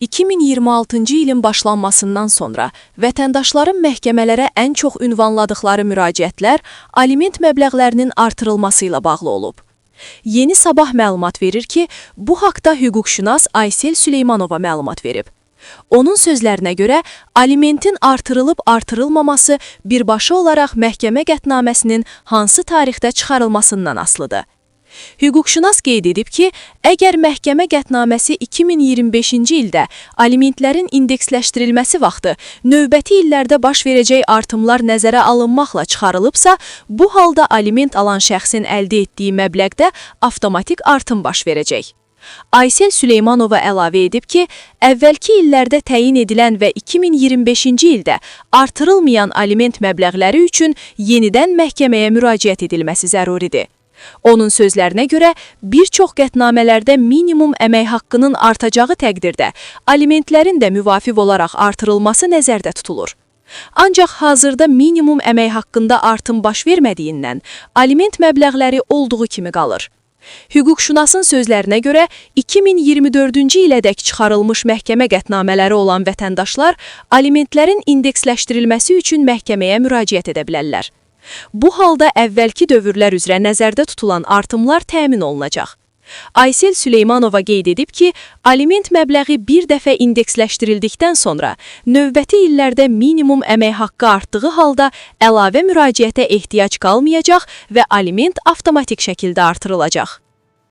2026-cı ilin başlanmasından sonra vətəndaşların məhkəmələrə ən çox ünvanladıkları müraciətlər aliment məbləğlərinin artırılması ilə bağlı olub. Yeni Sabah məlumat verir ki, bu haqda hüquqşünas Aysel Süleymanova məlumat verib. Onun sözlərinə görə, alimentin artırılıb-artırılmaması birbaşa olaraq məhkəmə qətnaməsinin hansı tarixdə çıxarılmasından asılıdır. Hüquqşünas qeyd edib ki, əgər məhkəmə qətnaməsi 2025-ci ildə alimentlərin indeksləşdirilməsi vaxtı növbəti illərdə baş verəcək artımlar nəzərə alınmaqla çıxarılıbsa, bu halda aliment alan şəxsin əldə etdiyi məbləğdə avtomatik artım baş verəcək. Aysel Süleymanova əlavə edib ki, əvvəlki illərdə təyin edilən və 2025-ci ildə artırılmayan aliment məbləğləri üçün yenidən məhkəməyə müraciət edilməsi zəruridir. Onun sözlərinə görə, bir çox qətnamələrdə minimum əmək haqqının artacağı təqdirdə alimentlərin də müvafiq olaraq artırılması nəzərdə tutulur. Ancaq hazırda minimum əmək haqqında artım baş vermədiyindən aliment məbləğləri olduğu kimi qalır. Hüquqşünasın sözlərinə görə 2024-cü ilədək çıxarılmış məhkəmə qətnamələri olan vətəndaşlar alimentlərin indeksləşdirilməsi üçün məhkəməyə müraciət edə bilərlər. Bu halda əvvəlki dövrlər üzrə nəzərdə tutulan artımlar təmin olunacaq. Aysel Süleymanova qeyd edib ki, aliment məbləği bir dəfə indeksləşdirildikdən sonra növbəti illərdə minimum əmək haqqı artdığı halda əlavə müraciətə ehtiyac qalmayacaq və aliment avtomatik şəkildə artırılacaq.